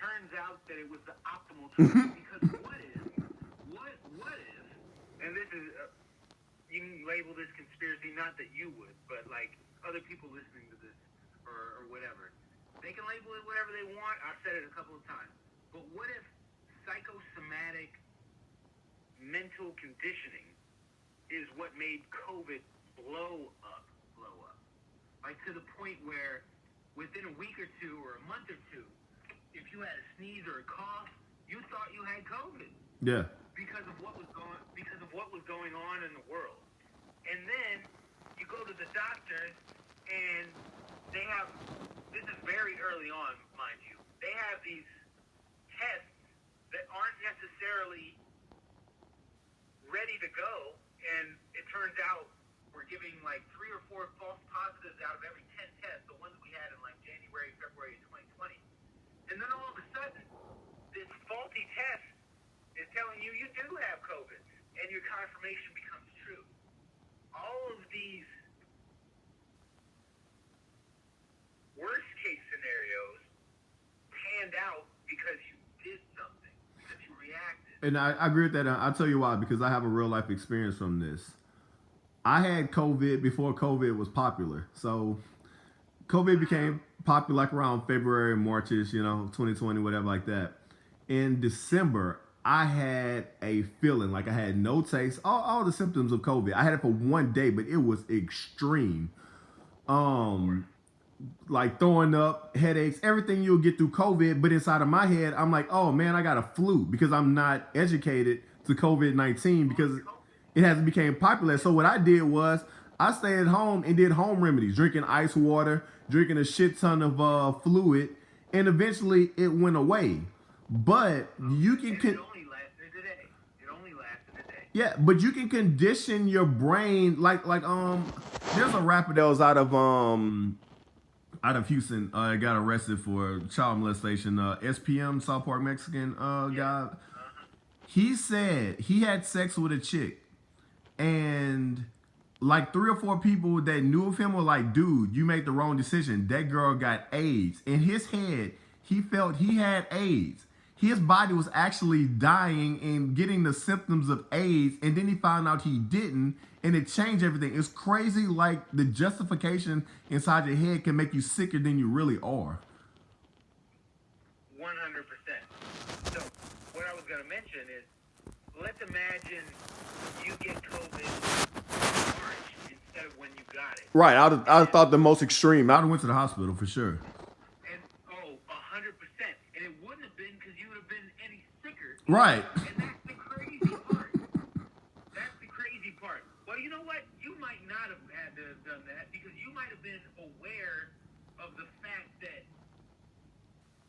Turns out that it was the optimal choice because what if, and this is, you can label this conspiracy, not that you would, but like other people listening to this or whatever, they can label it whatever they want. I've said it a couple of times. But what if psychosomatic mental conditioning is what made COVID blow up? Like to the point where within a week or two or a month or two, if you had a sneeze or a cough, you thought you had COVID. Yeah. Because of what was going on in the world. And then you go to the doctors and they have, this is very early on, mind you, they have these tests that aren't necessarily ready to go, and it turns out we're giving like 3 or 4 false positives out of every 10 tests, the ones we had in like January, February of 2020. And then all of a sudden, this faulty test is telling you do have COVID, and your confirmation becomes true. All of these worst case scenarios panned out because you did something, because you reacted. And I agree with that. I'll tell you why, because I have a real life experience from this. I had COVID before COVID was popular. So COVID became popular like around February, Marchish, 2020, whatever like that. In December, I had a feeling like I had no taste, all the symptoms of COVID. I had it for one day, but it was extreme. Like throwing up, headaches, everything you'll get through COVID. But inside of my head, I'm like, oh man, I got a flu because I'm not educated to COVID-19 because it hasn't become popular. So what I did was I stayed at home and did home remedies, drinking ice water, drinking a shit ton of fluid, and eventually it went away. But you can... It only lasted a day. Yeah, but you can condition your brain like there's a rapper that was out of Houston, got arrested for child molestation. SPM, South Park Mexican guy. He said he had sex with a chick, and like 3 or 4 people that knew of him were like, dude, you made the wrong decision. That girl got AIDS. In his head, he felt he had AIDS. His body was actually dying and getting the symptoms of AIDS, and then he found out he didn't, and it changed everything. It's crazy, like the justification inside your head can make you sicker than you really are. 100%. So what I was going to mention is, let's imagine you get COVID in March instead of when you got it. Right. I thought the most extreme. I went to the hospital for sure. And 100%. And it wouldn't have been because you would have been any sicker. Right. And that's the crazy part. Well, you know what? You might not have had to have done that because you might have been aware of the fact that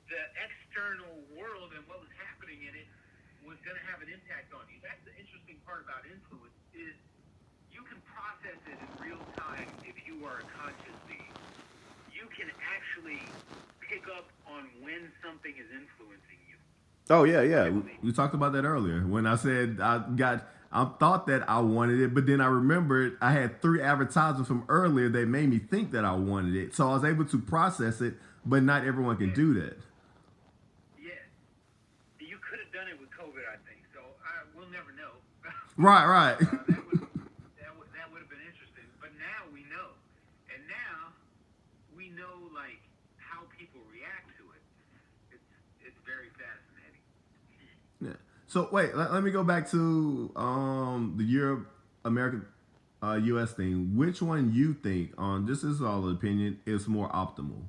the external world and what was happening in it was going to have an impact on you. That's the interesting part about influence is you can process it in real time if you are a conscious being. You can actually pick up on when something is influencing you. Oh, yeah. We talked about that earlier when I said I thought that I wanted it, but then I remembered I had 3 advertisements from earlier that made me think that I wanted it. So I was able to process it, but not everyone can do that. Yeah. You could have done it with COVID, I think. So we'll never know. Right. That would have been interesting. But now we know. And now we know like how people react to it. It's very fascinating. Yeah. So wait, let me go back to the Europe, American, U.S. thing. Which one you think, this is all an opinion, is more optimal?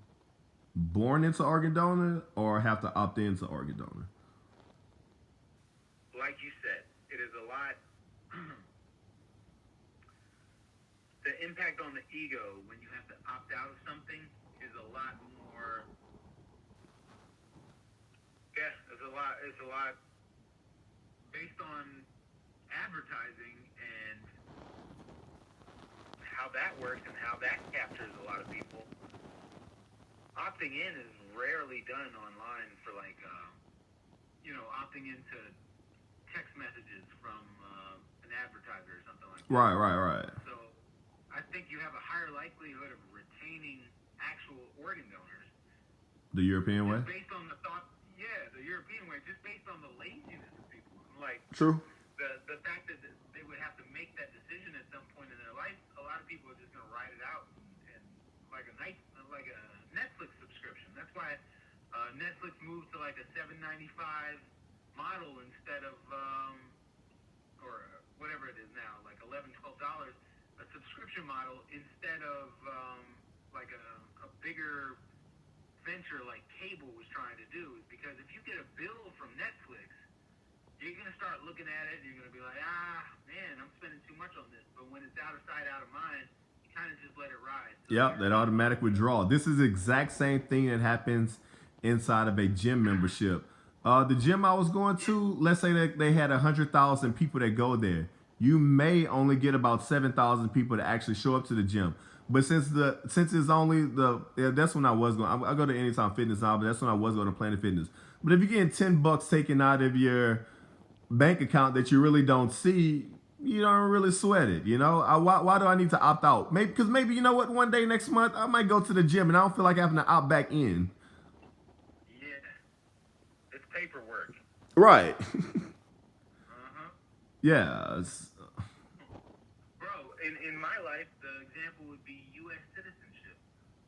Born into organ donor or have to opt into organ donor? Like you said, it is a lot. The impact on the ego when you have to opt out of something is a lot more. Yeah, it's a lot based on advertising and how that works and how that captures a lot of people. Opting in is rarely done online for like, opting into text messages from an advertiser or something like that. Right. So I think you have a higher likelihood of retaining actual organ donors. The European way. Just based on the thought, the European way, just based on the laziness of people. Like True. the fact that they would have to make that decision at some point in their life, a lot of people are just going to ride it out and like a Netflix subscription. That's why Netflix moved to like a $7.95 model instead of or whatever it is now, like $11-12, a subscription model instead of like a bigger venture like cable was trying to do. Is because if you get a bill from Netflix, you're going to start looking at it and you're going to be like, man, I'm spending too much on this. But when it's out of sight, out of mind, you kind of just let it ride. So Yep, that automatic withdrawal. This is the exact same thing that happens inside of a gym membership. The gym I was going to, let's say that they had 100,000 people that go there. You may only get about 7,000 people to actually show up to the gym. But since it's only that's when I was going. I go to Anytime Fitness now, but that's when I was going to Planet Fitness. But if you're getting $10 taken out of your bank account that you really don't see, you don't really sweat it. You know, why do I need to opt out? Because maybe you know what, one day next month I might go to the gym and I don't feel like having to opt back in. Yeah, it's paperwork. Right. Yeah. Bro, in my life, the example would be U.S. citizenship.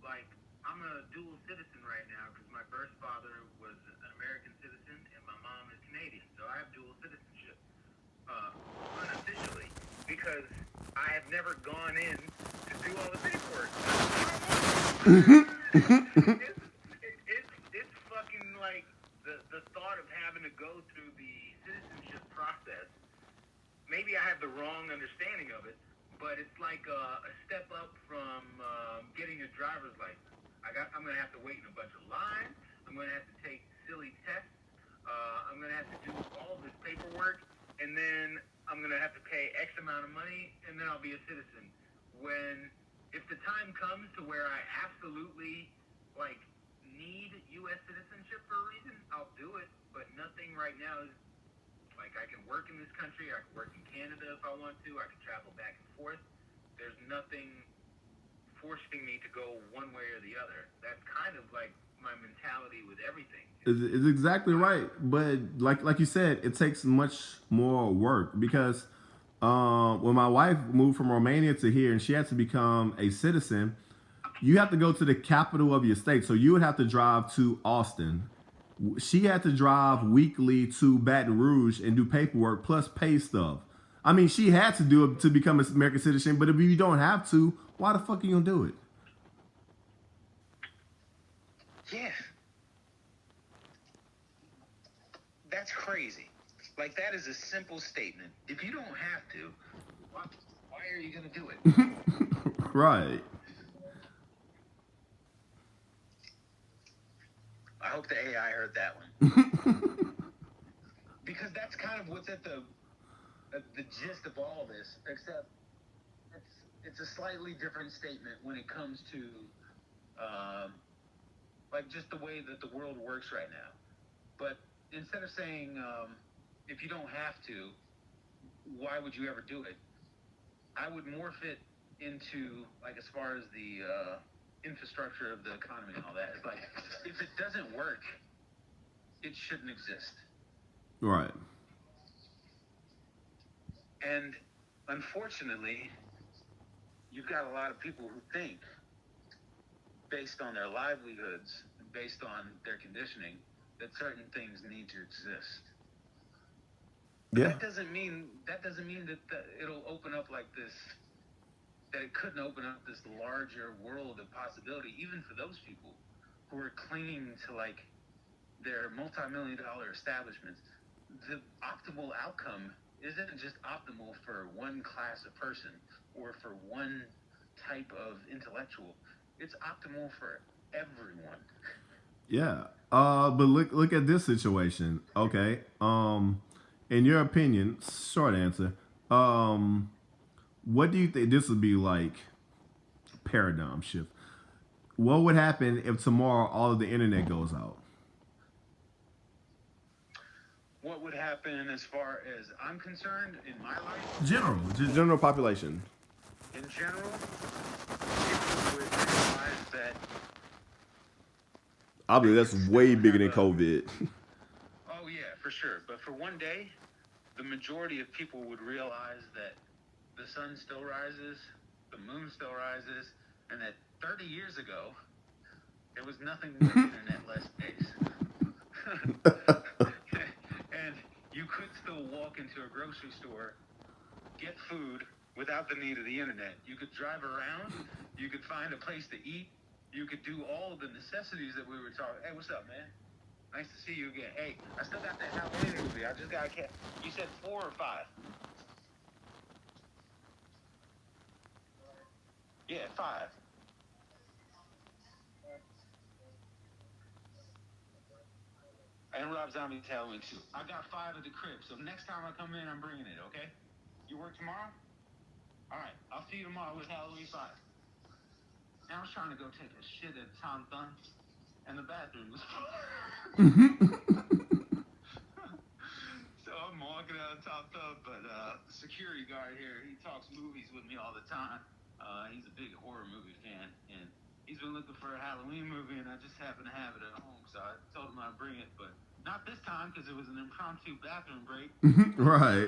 Like, I'm a dual citizen right now because my birth father was an American citizen and my mom is Canadian. So I have dual citizenship unofficially because I have never gone in to do all the paperwork. It's fucking like the thought of having to go through the citizenship process. Maybe I have the wrong understanding of it, but it's like a step up from getting a driver's license. I'm going to have to wait in a bunch of lines. I'm going to have to take silly tests. I'm going to have to do all this paperwork, and then I'm going to have to pay X amount of money, and then I'll be a citizen. If the time comes to where I absolutely, like, need U.S. citizenship for a reason, I'll do it, but nothing right now is. Like, I can work in this country, I can work in Canada if I want to, I can travel back and forth. There's nothing forcing me to go one way or the other. That's kind of like my mentality with everything. It's exactly right. But like you said, it takes much more work because when my wife moved from Romania to here and she had to become a citizen, you have to go to the capital of your state. So you would have to drive to Austin. She had to drive weekly to Baton Rouge and do paperwork plus pay stuff. I mean, she had to do it to become an American citizen, but if you don't have to, why the fuck are you gonna do it? Yeah. That's crazy. Like, that is a simple statement. If you don't have to, why are you gonna do it? Right. I hope the AI heard that one. Because that's kind of what's at the gist of all this, except it's a slightly different statement when it comes to like just the way that the world works right now. But instead of saying if you don't have to, why would you ever do it? I would morph it into, like, as far as the infrastructure of the economy and all that. It's like, if it doesn't work, it shouldn't exist. Right. And unfortunately, you've got a lot of people who think, based on their livelihoods, based on their conditioning, that certain things need to exist. Yeah. That doesn't mean that it'll open up like this. That it couldn't open up this larger world of possibility, even for those people who are clinging to, like, their multi-million-dollar establishments. The optimal outcome isn't just optimal for one class of person or for one type of intellectual. It's optimal for everyone. Yeah. But look at this situation. Okay. In your opinion, short answer. What do you think this would be like? Paradigm shift. What would happen if tomorrow all of the internet goes out? What would happen as far as I'm concerned in my life? General, just general population. In general, people would realize that I believe that's way bigger than have a- COVID. Oh yeah, for sure. But for one day, the majority of people would realize that the sun still rises, the moon still rises, and that 30 years ago, there was nothing but internet-less days. And you could still walk into a grocery store, get food without the need of the internet. You could drive around, you could find a place to eat, you could do all of the necessities that we were talking. Hey, what's up, man? Nice to see you again. Hey, I still got that Halloween movie. I just got a cat. You said 4 or 5? Yeah, 5. And Rob Zombie's Halloween too. I got 5 at the crib, so next time I come in, I'm bringing it. Okay? You work tomorrow? All right. I'll see you tomorrow with Halloween 5. And I was trying to go take a shit at Tom Thumb, and the bathroom was So I'm walking out of Top Thumb, but the security guard here, he talks movies with me all the time. He's a big horror movie fan, and he's been looking for a Halloween movie, and I just happen to have it at home, so I told him I'd bring it, but not this time because it was an impromptu bathroom break. Right.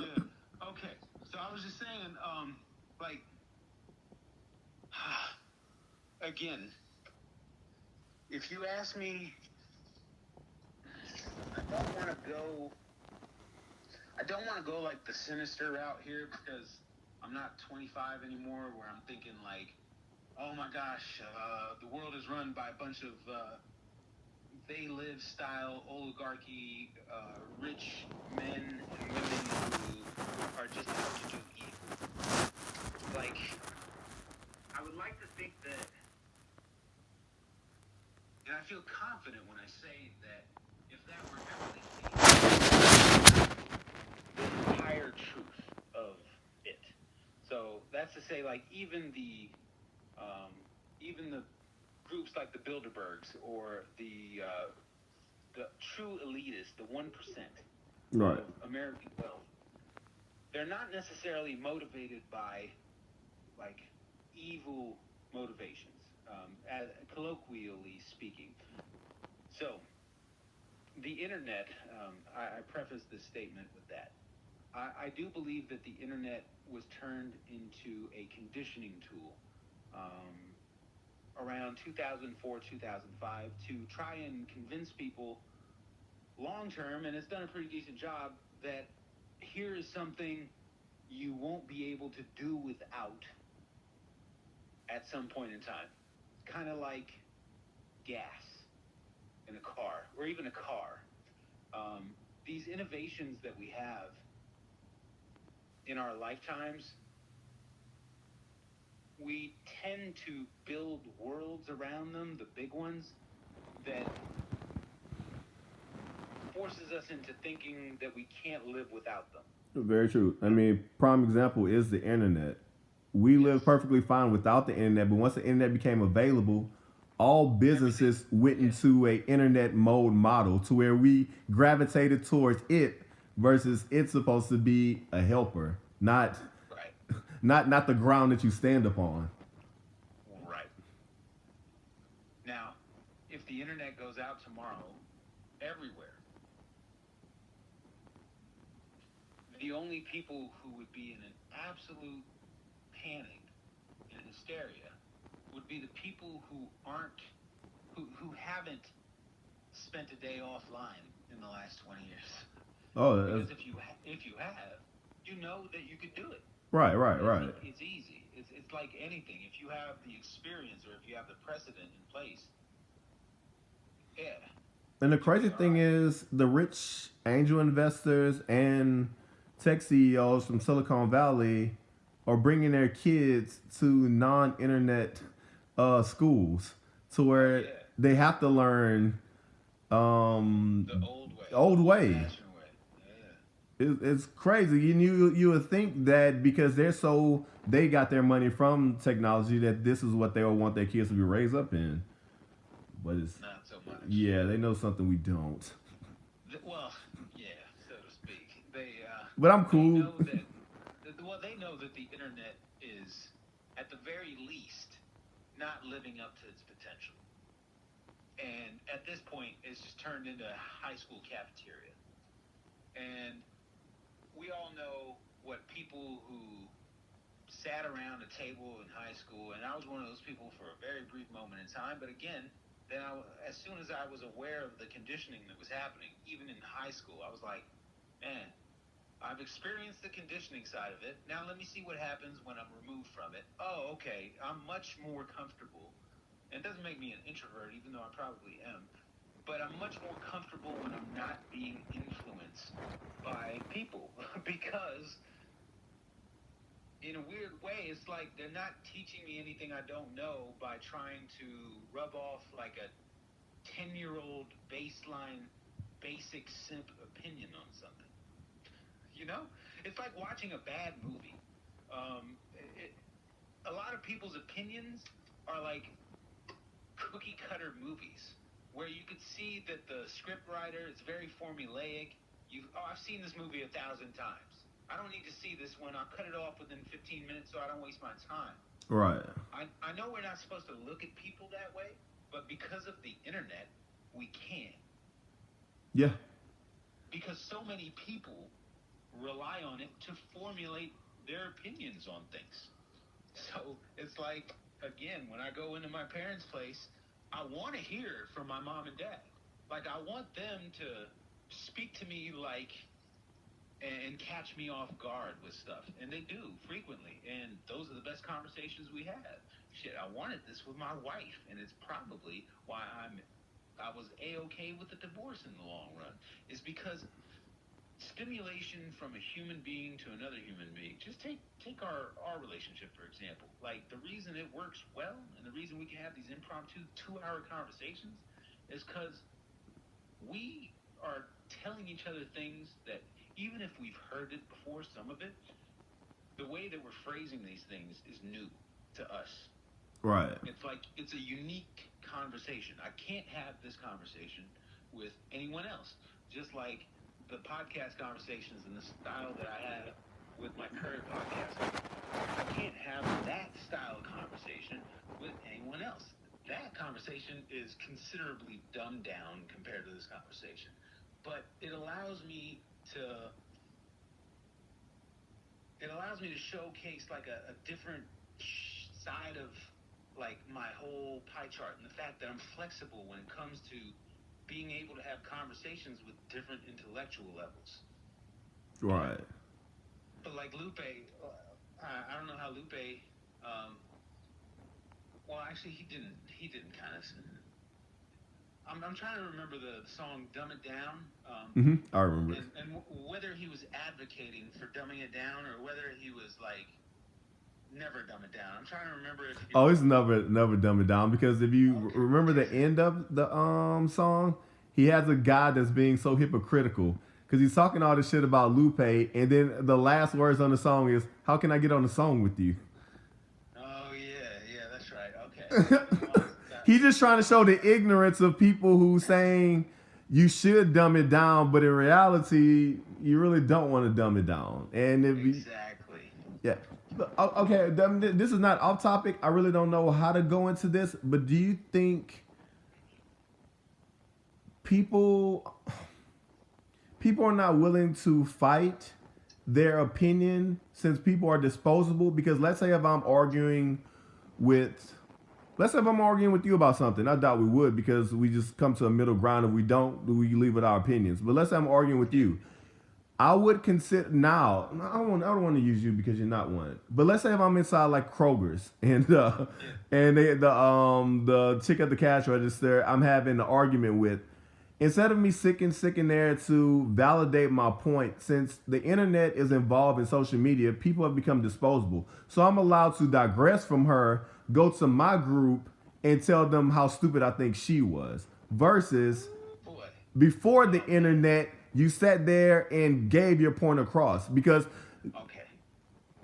Yeah. Okay. So I was just saying, like, again, if you ask me, I don't want to go like the sinister route here because I'm not 25 anymore where I'm thinking like, oh my gosh, the world is run by a bunch of they live style oligarchy, rich men and women who are just out to do evil. Like, I would like to think that, and I feel confident when I say that if that were ever the case, the entire truth of it. So that's to say, like, even the groups like the Bilderbergs or the true elitists, the 1% Right. of American wealth, they're not necessarily motivated by like evil motivations, as colloquially speaking. So the internet, I preface this statement with that. I do believe that the internet was turned into a conditioning tool around 2004, 2005 to try and convince people long term, and it's done a pretty decent job, that here is something you won't be able to do without at some point in time. Kind of like gas in a car, or even a car. These innovations that we have in our lifetimes, we tend to build worlds around them, the big ones, that forces us into thinking that we can't live without them. Very true. I mean, prime example is the internet. We lived perfectly fine without the internet, but once the internet became available, all businesses went into a internet mode model to where we gravitated towards it versus it's supposed to be a helper, not Right. not the ground that you stand upon. Right. Now, if the internet goes out tomorrow, everywhere, the only people who would be in an absolute panic and hysteria would be the people who haven't spent a day offline in the last 20 years. Oh, Because if you have, you know that you could do it. right. It's easy. It's like anything. If you have the experience or if you have the precedent in place, yeah. And the crazy thing is, the rich angel investors and tech CEOs from Silicon Valley are bringing their kids to non-internet schools, to where they have to learn The old way. old way. Fashioned way. Yeah. It's crazy. You would think that because they got their money from technology, that this is what they would want their kids to be raised up in. But it's Not so much. yeah, they know something we don't. Well, yeah, so to speak. But I'm cool. They know that the internet is, at the very least, not living up to its potential. And at this point, it's just turned into a high school cafeteria. And we all know what people who sat around a table in high school, and I was one of those people for a very brief moment in time. But again, then as soon as I was aware of the conditioning that was happening, even in high school, I was like, man, I've experienced the conditioning side of it. Now let me see what happens when I'm removed from it. Oh, okay. I'm much more comfortable. And it doesn't make me an introvert, even though I probably am. But I'm much more comfortable when I'm not being influenced by people. Because in a weird way, it's like they're not teaching me anything I don't know by trying to rub off like a 10-year-old baseline, basic, simp opinion on something. You know? It's like watching a bad movie. A lot of people's opinions are like cookie cutter movies where you could see that the script writer is very formulaic. I've seen this movie 1,000 times. I don't need to see this one. I'll cut it off within 15 minutes so I don't waste my time. Right. I know we're not supposed to look at people that way, but because of the internet, we can. Yeah. Because so many people rely on it to formulate their opinions on things. So it's like, again, when I go into my parents' place, I want to hear from my mom and dad. Like, I want them to speak to me like, and catch me off guard with stuff. And they do frequently. And those are the best conversations we have. Shit, I wanted this with my wife. And it's probably why I was A-okay with the divorce in the long run. Is because stimulation from a human being to another human being. Just take our relationship, for example. Like, the reason it works well and the reason we can have these impromptu 2-hour conversations is because we are telling each other things that even if we've heard it before, some of it, the way that we're phrasing these things is new to us. Right. It's like, it's a unique conversation. I can't have this conversation with anyone else. Just like the podcast conversations and the style that I have with my current podcast, I can't have that style of conversation with anyone else. That conversation is considerably dumbed down compared to this conversation. But it allows me to showcase like a different side of like my whole pie chart, and the fact that I'm flexible when it comes to being able to have conversations with different intellectual levels. Right. But like Lupe, I don't know how Lupe, well, actually he didn't kind of, I'm trying to remember the song Dumb It Down. I remember it. And whether he was advocating for dumbing it down or whether he was like, never dumb it down. I'm trying to remember if it's never dumb it down, because if you remember the end of the song, he has a guy that's being so hypocritical because he's talking all this shit about Lupe, and then the last words on the song is, "How can I get on the song with you?" Oh yeah, that's right. Okay. He's just trying to show the ignorance of people who saying you should dumb it down, but in reality, you really don't want to dumb it down. And Exactly. Yeah. Okay, this is not off topic. I really don't know how to go into this, but do you think people are not willing to fight their opinion since people are disposable? Because let's say if I'm arguing with you about something, I doubt we would, because we just come to a middle ground. If we don't, we leave with our opinions. But let's say I'm arguing with you. I would consider now. I don't want to use you because you're not one. But let's say if I'm inside like Kroger's and the chick at the cash register, I'm having an argument with. Instead of me sitting there to validate my point, since the internet is involved in social media, people have become disposable. So I'm allowed to digress from her, go to my group, and tell them how stupid I think she was. Versus before the internet, you sat there and gave your point across. Because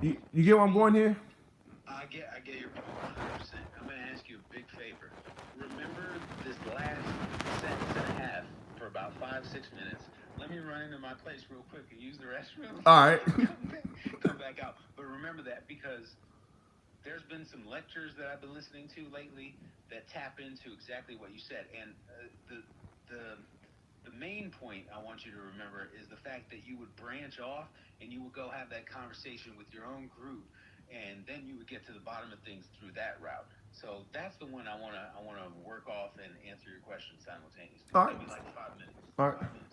you get where I'm going here? I get your point 100%. I'm going to ask you a big favor. Remember this last sentence and a half for about 5-6 minutes. Let me run into my place real quick and use the restroom. All right. Come back out. But remember that, because there's been some lectures that I've been listening to lately that tap into exactly what you said. And the main point I want you to remember is the fact that you would branch off and you would go have that conversation with your own group, and then you would get to the bottom of things through that route. So that's the one I wanna work off and answer your question simultaneously. All right. Maybe like 5 minutes. All right. 5 minutes.